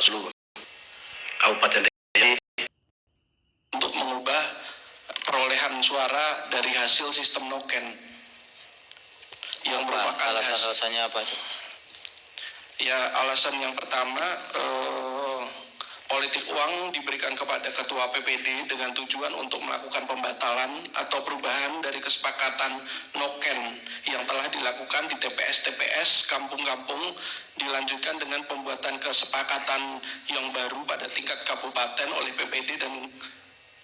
Bawaslu Kabupaten Deiyai untuk mengubah perolehan suara dari hasil sistem noken yang merupakan alasannya apa? Ya, alasan yang pertama, politik uang diberikan kepada Ketua PPD dengan tujuan untuk melakukan pembatalan atau perubahan dari kesepakatan noken yang telah dilakukan di TPS-TPS kampung-kampung, dilanjutkan dengan pembuatan kesepakatan yang baru pada tingkat kabupaten oleh PPD dan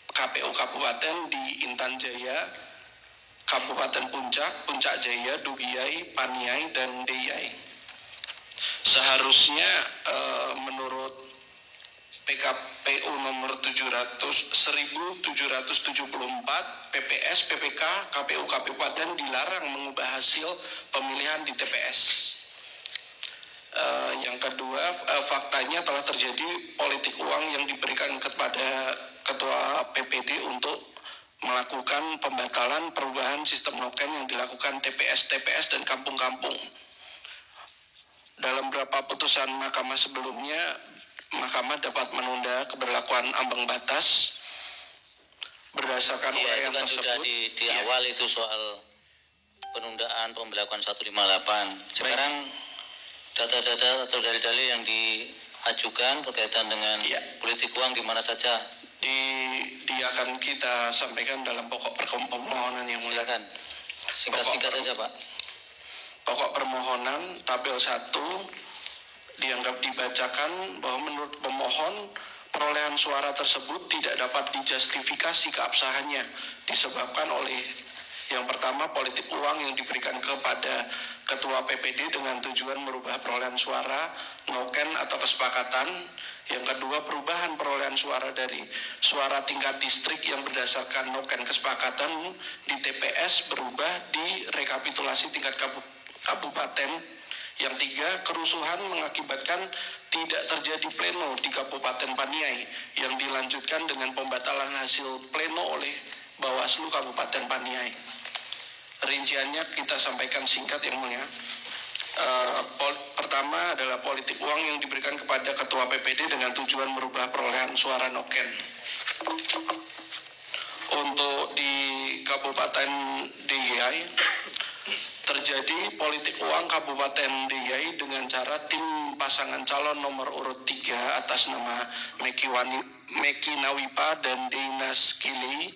KPU Kabupaten di Intan Jaya, Kabupaten Puncak, Puncak Jaya, Dugiyai, Paniai, dan Deiyai. Seharusnya menurut PKPU nomor 1774 PPS, PPK, KPU Kabupaten dilarang mengubah hasil pemilihan di TPS. Yang kedua, faktanya telah terjadi politik uang yang diberikan kepada Ketua PPD untuk melakukan pembatalan perubahan sistem noken yang dilakukan TPS-TPS dan kampung-kampung. Dalam beberapa putusan mahkamah sebelumnya, Mahkamah dapat menunda keberlakuan ambang batas berdasarkan uraian kan tersebut. Sudah di awal itu soal penundaan pemberlakuan 158. Sekarang data-data atau dalil-dalil yang diajukan berkaitan dengan politik uang di mana saja akan kita sampaikan dalam pokok permohonan yang mulia. Silakan. Singkat-singkat saja, Pak. Pokok permohonan tabel 1 dianggap dibacakan bahwa menurut pemohon perolehan suara tersebut tidak dapat dijustifikasi keabsahannya disebabkan oleh yang pertama politik uang yang diberikan kepada Ketua PPD dengan tujuan merubah perolehan suara noken atau kesepakatan. Yang kedua, perubahan perolehan suara dari suara tingkat distrik yang berdasarkan noken kesepakatan di TPS berubah di rekapitulasi tingkat kabupaten. Yang tiga, kerusuhan mengakibatkan tidak terjadi pleno di Kabupaten Paniai yang dilanjutkan dengan pembatalan hasil pleno oleh Bawaslu Kabupaten Paniai. Rinciannya kita sampaikan singkat yang mulia. Pertama adalah politik uang yang diberikan kepada Ketua PPD dengan tujuan merubah perolehan suara noken. Untuk di Kabupaten Deiyai terjadi politik uang Kabupaten Deiyai dengan cara tim pasangan calon nomor urut 3 atas nama Meki Nawipa dan Deina Skili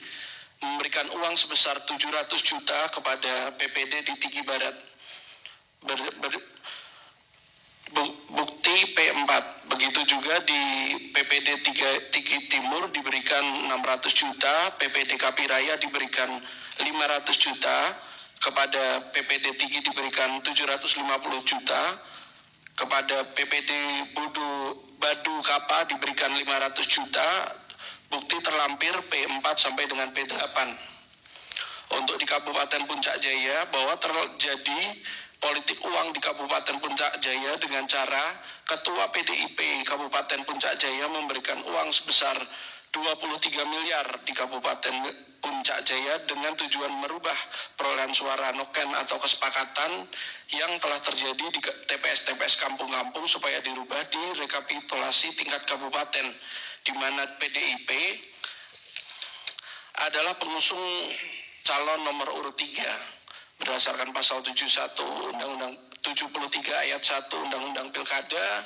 memberikan uang sebesar 700 juta kepada PPD di Tigi Barat. Bukti P4. Begitu juga di PPD Tigi Timur diberikan 600 juta, PPD Kapiraya diberikan 500 juta, kepada PPD Tigi diberikan 750 juta, kepada PPD Badu Kapa diberikan 500 juta, bukti terlampir P4 sampai dengan P8. Untuk di Kabupaten Puncak Jaya, bahwa terjadi politik uang di Kabupaten Puncak Jaya dengan cara Ketua PDIP Kabupaten Puncak Jaya memberikan uang sebesar 23 miliar di Kabupaten Puncak Jaya dengan tujuan merubah perolehan suara noken atau kesepakatan yang telah terjadi di TPS-TPS kampung-kampung supaya dirubah di rekapitulasi tingkat kabupaten, di mana PDIP adalah pengusung calon nomor urut 3 berdasarkan pasal 71 Undang-Undang 73 ayat 1 Undang-Undang Pilkada.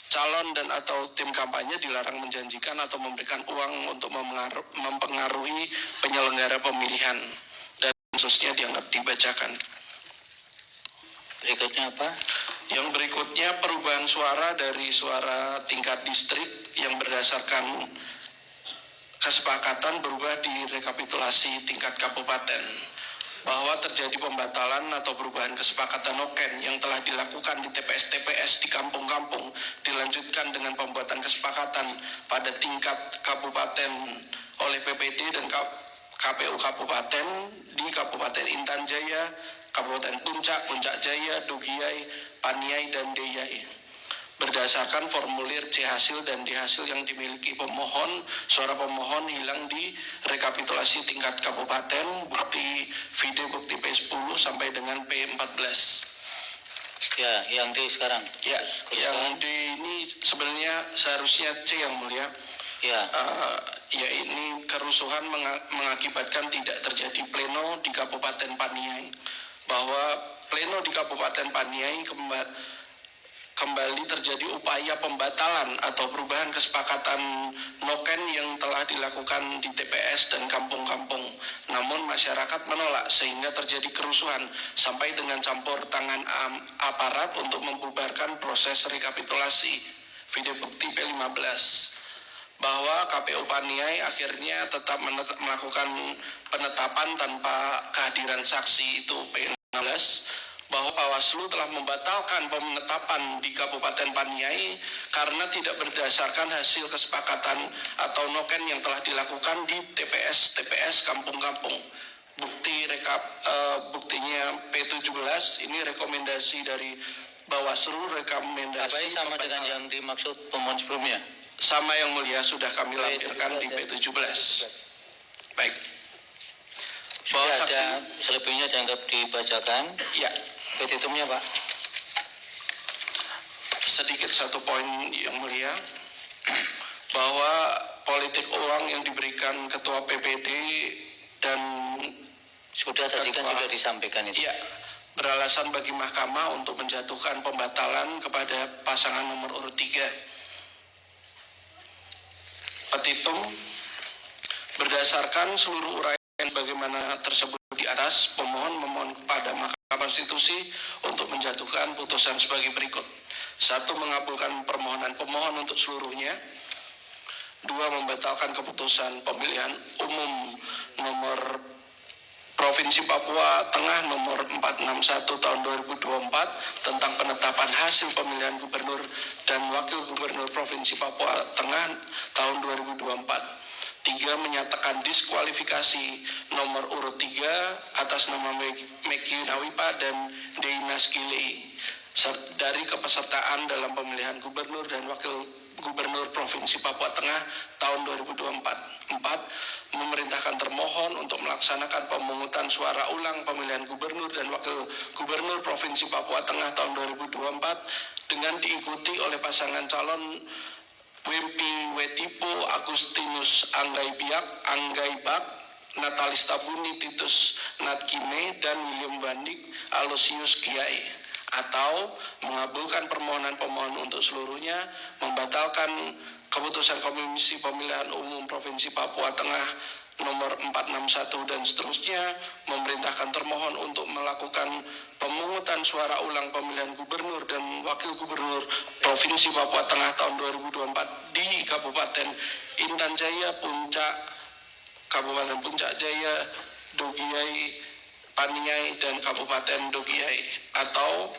Calon dan atau tim kampanye dilarang menjanjikan atau memberikan uang untuk mempengaruhi penyelenggara pemilihan, dan khususnya dianggap dibacakan. Berikutnya apa? Yang berikutnya perubahan suara dari suara tingkat distrik yang berdasarkan kesepakatan berubah di rekapitulasi tingkat kabupaten. Bahwa terjadi pembatalan atau perubahan kesepakatan noken yang telah dilakukan di TPS-TPS di kampung-kampung dilanjutkan dengan pembuatan kesepakatan pada tingkat kabupaten oleh PPD dan KPU Kabupaten di Kabupaten Intan Jaya, Kabupaten Puncak, Puncak Jaya, Dugiyai, Paniai, dan Deiyai. Berdasarkan formulir C hasil dan D hasil yang dimiliki pemohon, suara pemohon hilang di rekapitulasi tingkat kabupaten, bukti video bukti P10 sampai dengan P14. Ya, yang D sekarang. Ya, yang D ini sebenarnya seharusnya C yang mulia. Ya. Ya ini kerusuhan mengakibatkan tidak terjadi pleno di Kabupaten Paniai. Bahwa pleno di Kabupaten Paniai kembali terjadi upaya pembatalan atau perubahan kesepakatan noken yang telah dilakukan di TPS dan kampung-kampung. Namun masyarakat menolak sehingga terjadi kerusuhan sampai dengan campur tangan aparat untuk membubarkan proses rekapitulasi. Video bukti P15. Bahwa KPU Paniai akhirnya tetap melakukan penetapan tanpa kehadiran saksi itu P16, bahwa Bawaslu telah membatalkan penetapan di Kabupaten Paniai karena tidak berdasarkan hasil kesepakatan atau noken yang telah dilakukan di TPS kampung-kampung. Buktinya P17 ini rekomendasi dari Bawaslu, rekomendasi sama dengan yang dimaksud pemohon sebelumnya. Sama yang mulia sudah kami lampirkan di P17. Baik. Bahwa saksi selebihnya dianggap dibacakan. Ya. Petitumnya Pak. Sedikit satu poin yang mulia, bahwa politik uang yang diberikan Ketua PPD dan tadi kan sudah disampaikan itu. Ya, beralasan bagi Mahkamah untuk menjatuhkan pembatalan kepada pasangan nomor urut 3. Petitum berdasarkan seluruh uraian bagaimana tersebut di atas, pemohon memohon kepada Mahkamah Konstitusi untuk menjatuhkan putusan sebagai berikut. 1. Mengabulkan permohonan pemohon untuk seluruhnya. 2. Membatalkan keputusan pemilihan umum nomor Provinsi Papua Tengah nomor 461 tahun 2024 tentang penetapan hasil pemilihan gubernur dan wakil gubernur Provinsi Papua Tengah tahun 2024. 3. Menyatakan diskualifikasi nomor urut 3 atas nama Meki Nawipa dan Deina Skile dari kepesertaan dalam pemilihan gubernur dan wakil gubernur Provinsi Papua Tengah tahun 2024. 4. Memerintahkan termohon untuk melaksanakan pemungutan suara ulang pemilihan gubernur dan wakil gubernur Provinsi Papua Tengah tahun 2024 dengan diikuti oleh pasangan calon Wempi Wetipo Agustinus Anggaibak, Natalis Tabuni Titus Natkine, dan William Bandik Alosius Kiai, atau mengabulkan permohonan pemohon untuk seluruhnya, membatalkan keputusan Komisi Pemilihan Umum Provinsi Papua Tengah nomor 461 dan seterusnya, memerintahkan termohon untuk melakukan pemungutan suara ulang pemilihan gubernur dan wakil gubernur Provinsi Papua Tengah tahun 2024 di Kabupaten Intan Jaya, Kabupaten Puncak Jaya, Dogiai, Paniai, dan Kabupaten Dogiai, atau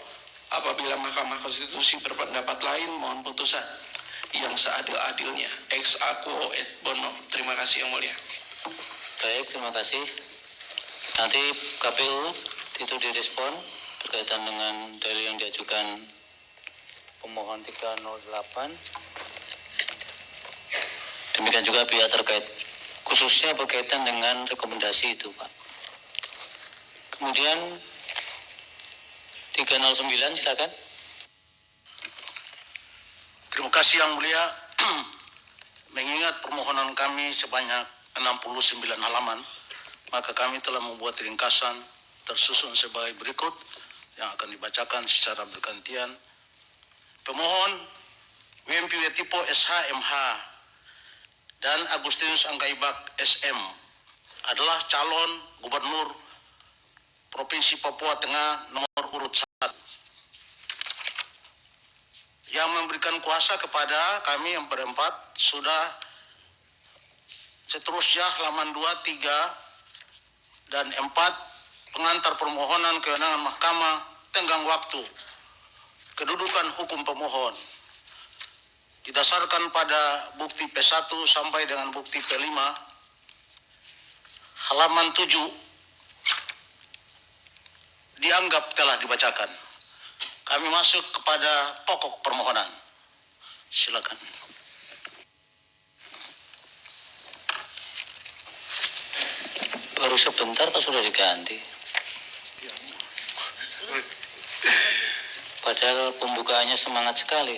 apabila Mahkamah Konstitusi berpendapat lain, mohon putusan yang seadil-adilnya. Ex aequo et bono. Terima kasih yang mulia. Baik, terima kasih. Nanti KPU itu direspon berkaitan dengan dalil yang diajukan pemohon 308. Demikian juga pihak terkait, khususnya berkaitan dengan rekomendasi itu, Pak. Kemudian 309, silakan. Terima kasih yang mulia. Mengingat permohonan kami sebanyak 69 halaman, maka kami telah membuat ringkasan tersusun sebagai berikut yang akan dibacakan secara bergantian. Pemohon Wempi Wetipo SH.MH dan Agustinus Anggaibak SM adalah calon gubernur Provinsi Papua Tengah nomor urut 1 yang memberikan kuasa kepada kami yang berempat. Sudah seterusnya halaman 2, 3, dan 4 pengantar permohonan kewenangan mahkamah, tenggang waktu, kedudukan hukum pemohon didasarkan pada bukti P1 sampai dengan bukti P5, halaman 7 dianggap telah dibacakan. Kami masuk kepada pokok permohonan. Silakan. Baru sebentar kok sudah diganti. Padahal pembukaannya semangat sekali.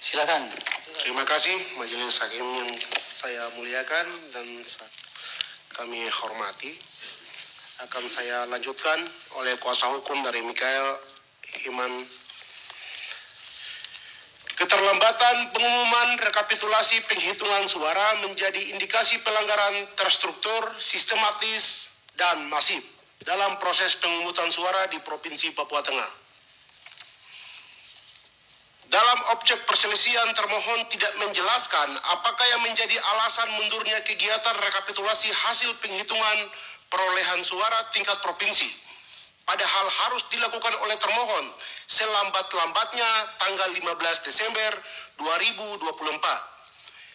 Silakan. Terima kasih Majelis Hakim yang saya muliakan dan kami hormati. Akan saya lanjutkan oleh kuasa hukum dari Mikael Iman. Keterlambatan pengumuman rekapitulasi penghitungan suara menjadi indikasi pelanggaran terstruktur, sistematis, dan masif dalam proses pemungutan suara di Provinsi Papua Tengah. Dalam objek perselisihan, termohon tidak menjelaskan apakah yang menjadi alasan mundurnya kegiatan rekapitulasi hasil penghitungan perolehan suara tingkat provinsi, padahal harus dilakukan oleh termohon selambat-lambatnya tanggal 15 Desember 2024.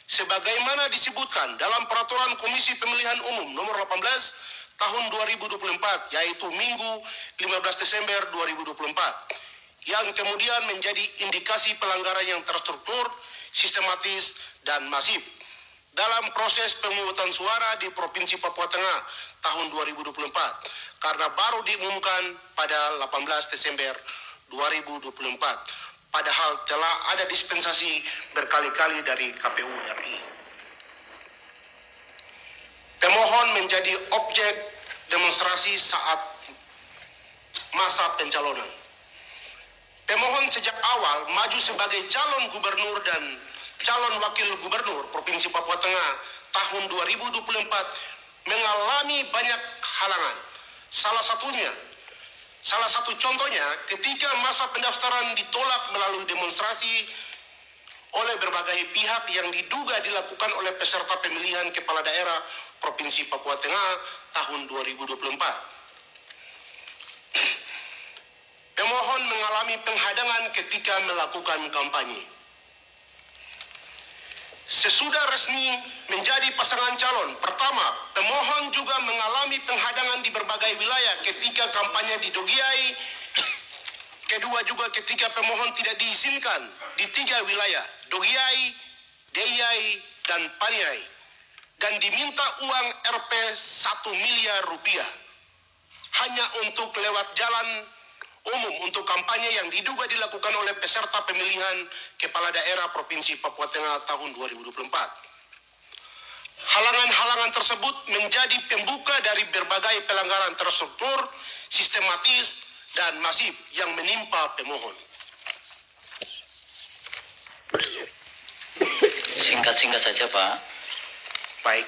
Sebagaimana disebutkan dalam Peraturan Komisi Pemilihan Umum Nomor 18 Tahun 2024, yaitu Minggu 15 Desember 2024. Yang kemudian menjadi indikasi pelanggaran yang terstruktur, sistematis, dan masif dalam proses pemungutan suara di Provinsi Papua Tengah tahun 2024, karena baru diumumkan pada 18 Desember 2024, padahal telah ada dispensasi berkali-kali dari KPU RI. Pemohon menjadi objek demonstrasi saat masa pencalonan. Pemohon sejak awal maju sebagai calon gubernur dan calon wakil gubernur Provinsi Papua Tengah tahun 2024 mengalami banyak halangan. Salah satu contohnya ketika masa pendaftaran ditolak melalui demonstrasi oleh berbagai pihak yang diduga dilakukan oleh peserta pemilihan kepala daerah Provinsi Papua Tengah tahun 2024. Pemohon mengalami penghadangan ketika melakukan kampanye. Sesudah resmi menjadi pasangan calon, pertama, pemohon juga mengalami penghadangan di berbagai wilayah ketika kampanye di Dogiai. Kedua juga ketika pemohon tidak diizinkan di 3 wilayah, Dogiai, Deyai, dan Paniai, dan diminta uang Rp 1 miliar hanya untuk lewat jalan umum untuk kampanye yang diduga dilakukan oleh peserta pemilihan kepala daerah Provinsi Papua Tengah tahun 2024. Halangan-halangan tersebut menjadi pembuka dari berbagai pelanggaran terstruktur, sistematis, dan masif yang menimpa pemohon. Singkat-singkat saja, Pak. Baik.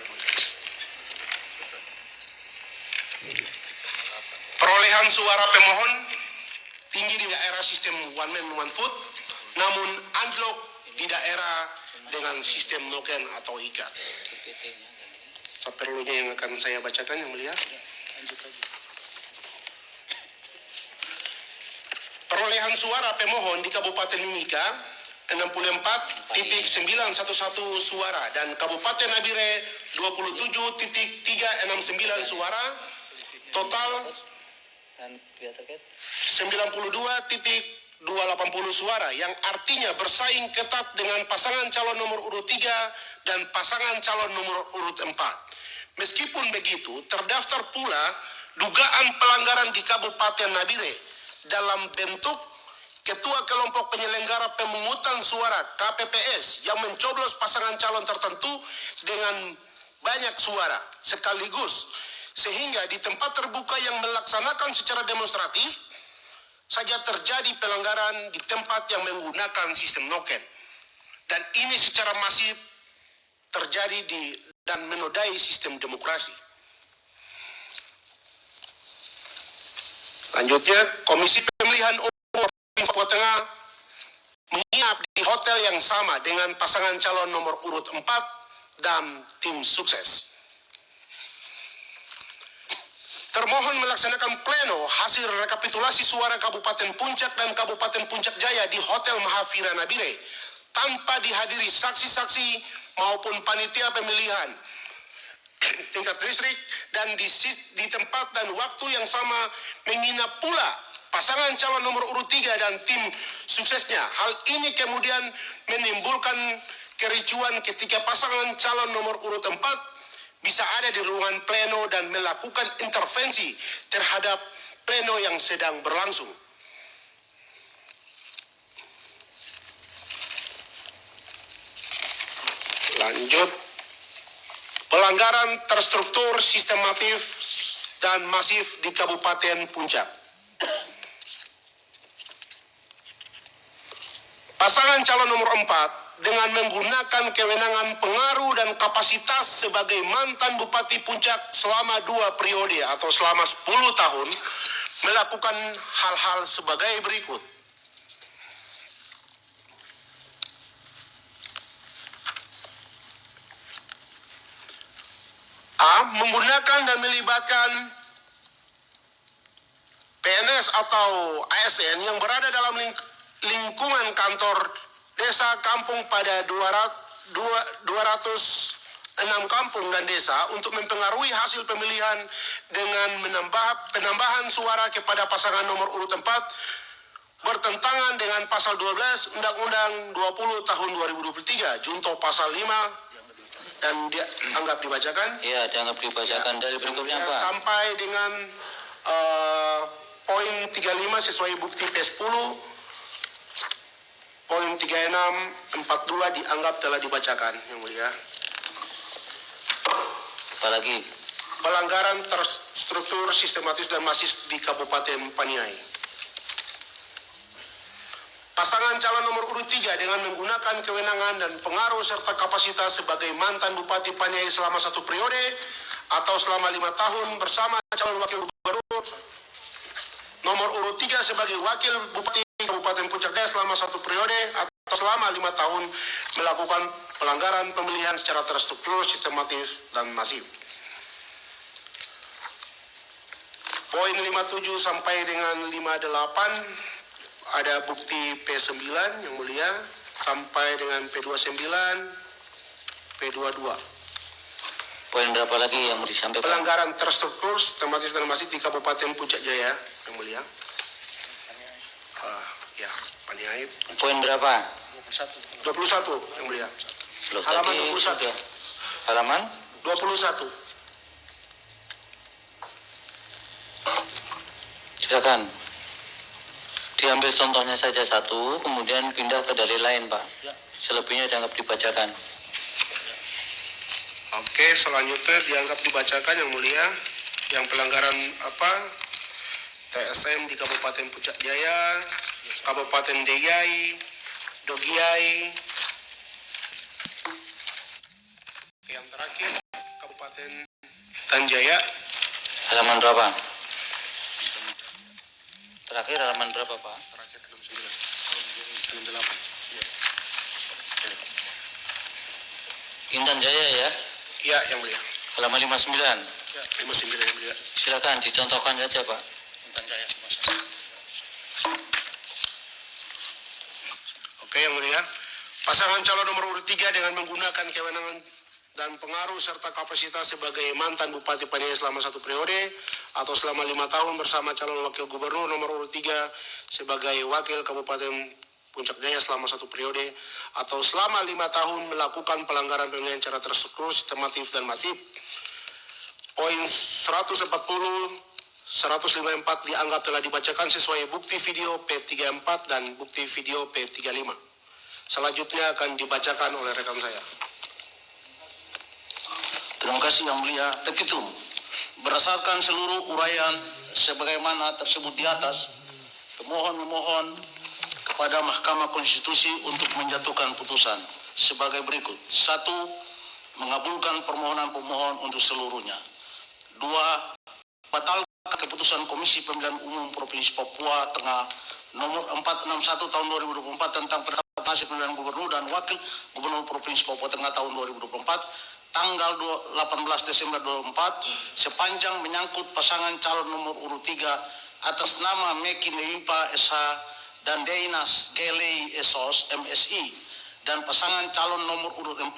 Perolehan suara pemohon tinggi di daerah sistem one man one vote, namun anjlok di daerah dengan sistem noken atau ikat. Seperlunya yang akan saya bacakan yang mulia. Perolehan suara pemohon di Kabupaten Mimika 64.911 suara dan Kabupaten Nabire 27.369 suara, total 92.280 suara, yang artinya bersaing ketat dengan pasangan calon nomor urut 3 dan pasangan calon nomor urut 4. Meskipun begitu, terdaftar pula dugaan pelanggaran di Kabupaten Nabire dalam bentuk Ketua Kelompok Penyelenggara Pemungutan Suara KPPS yang mencoblos pasangan calon tertentu dengan banyak suara sekaligus, sehingga di tempat terbuka yang melaksanakan secara demonstratif saja terjadi pelanggaran di tempat yang menggunakan sistem noken. Dan ini secara masif terjadi dan menodai sistem demokrasi. Lanjutnya, Komisi Pemilihan Umum Papua Tengah menginap di hotel yang sama dengan pasangan calon nomor urut 4 dan tim sukses. Termohon melaksanakan pleno hasil rekapitulasi suara Kabupaten Puncak dan Kabupaten Puncak Jaya di Hotel Mahavira Nabire tanpa dihadiri saksi-saksi maupun panitia pemilihan tingkat distrik, dan di tempat dan waktu yang sama menginap pula pasangan calon nomor urut 3 dan tim suksesnya. Hal ini kemudian menimbulkan kericuan ketika pasangan calon nomor urut 4 bisa ada di ruangan pleno dan melakukan intervensi terhadap pleno yang sedang berlangsung. Lanjut, pelanggaran terstruktur, sistematif, dan masif di Kabupaten Puncak. Pasangan calon nomor 4 dengan menggunakan kewenangan pengaruh dan kapasitas sebagai mantan Bupati Puncak selama 2 periode atau selama 10 tahun melakukan hal-hal sebagai berikut. A. Menggunakan dan melibatkan PNS atau ASN yang berada dalam lingkungan kantor desa kampung pada 206 kampung dan desa untuk mempengaruhi hasil pemilihan dengan penambahan suara kepada pasangan nomor urut 4 bertentangan dengan pasal 12 Undang-Undang 20 tahun 2023 junto pasal 5 dan dianggap dibacakan. Iya, dianggap dibacakan. Dari berikutnya Pak. Sampai dengan poin 35 sesuai bukti P10. Poin 36, 42 dianggap telah dibacakan, Yang Mulia. Apalagi? Pelanggaran terstruktur, sistematis, dan masif di Kabupaten Paniai. Pasangan calon nomor urut 3 dengan menggunakan kewenangan dan pengaruh serta kapasitas sebagai mantan Bupati Paniai selama 1 periode atau selama 5 tahun bersama calon wakil gubernur nomor urut 3 sebagai wakil Bupati Kabupaten Puncak Jaya selama 1 periode atau selama 5 tahun melakukan pelanggaran pemilihan secara terstruktur, sistematis, dan masif. Poin 57 sampai dengan 58 ada bukti P9 Yang Mulia sampai dengan P29, P22. Poin berapa lagi yang mau disampaikan? Pelanggaran terstruktur, sistematis, dan masif di Kabupaten Puncak Jaya, Yang Mulia. Ya, Paniai. Poin berapa? 21, Yang Mulia. Loh, Halaman tadi 21. Halaman? 21. Silakan. Diambil contohnya saja satu, kemudian pindah ke dalil lain, Pak. Selebihnya dianggap dibacakan. Oke, selanjutnya dianggap dibacakan Yang Mulia. Yang pelanggaran TSM di Kabupaten Puncak Jaya, Kabupaten Deyai, Dogiai. Yang terakhir Kabupaten Tanjaya. Halaman berapa? Terakhir halaman berapa, Pak? Terakhir 69. 68. Intan Jaya ya? Iya, Yang Mulia. Halaman 59. Ya, 59 Yang Mulia. Silakan dicontohkan saja, Pak. Intan Jaya. Oke, Yang Mulia. Pasangan calon nomor urut 3 dengan menggunakan kewenangan dan pengaruh serta kapasitas sebagai mantan Bupati Paniai selama 1 periode atau selama 5 tahun bersama calon wakil gubernur nomor urut 3 sebagai wakil Kabupaten Puncak Jaya selama 1 periode atau selama 5 tahun melakukan pelanggaran pemilihan secara terstruktur, sistematif, dan masif. Poin 140, 154 dianggap telah dibacakan sesuai bukti video P34 dan bukti video P35. Selanjutnya akan dibacakan oleh rekan saya. Terima kasih Yang Mulia Petitum. Berdasarkan seluruh uraian sebagaimana tersebut di atas, pemohon memohon kepada Mahkamah Konstitusi untuk menjatuhkan putusan sebagai berikut. 1. Mengabulkan permohonan pemohon untuk seluruhnya. 2. Batalkan keputusan Komisi Pemilihan Umum Provinsi Papua Tengah nomor 461 tahun 2024 tentang penetapan hasil pemilihan gubernur dan wakil gubernur Provinsi Papua Tengah tahun 2024 tanggal 18 Desember 2024 sepanjang menyangkut pasangan calon nomor urut 3 atas nama Meki Neipa SH dan Deinas Gelei Esos MSI dan pasangan calon nomor urut 4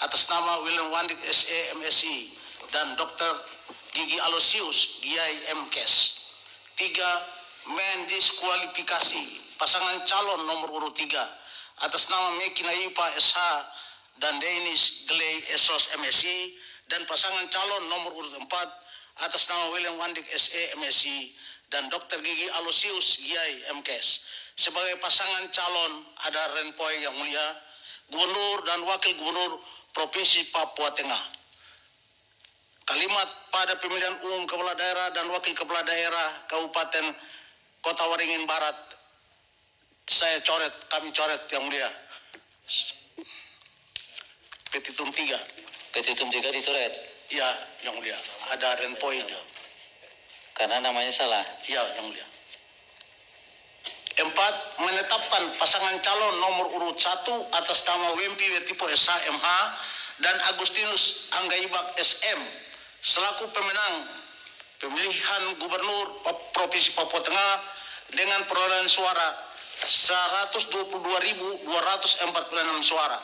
atas nama William Wandik SE MSI dan Dr. Gigi Alosius Giai MKes. 3. Mendiskualifikasi pasangan calon nomor urut 3 atas nama Meki Neipa SH dan Denis Gelei Esos MSI dan pasangan calon nomor urut 4 atas nama William Wandik SE MSI dan Dr. Gigi Alosius Giai MKes. Sebagai pasangan calon ada Renpoy Yang Mulia, Gubernur dan Wakil Gubernur Provinsi Papua Tengah. Kalimat pada pemilihan umum kepala daerah dan wakil kepala daerah Kabupaten Kota Waringin Barat kami coret yang mulia. Petitum 3. Petitum 3 dicoret Ya, yang mulia. Ada poinnya. karena namanya salah. Ya, yang mulia. 4. Menetapkan pasangan calon nomor urut 1 atas nama Wempi Wetipo SHMH dan Agustinus Anggaibak SM selaku pemenang pemilihan gubernur Provinsi Papua Tengah dengan perolehan suara 122.246 suara.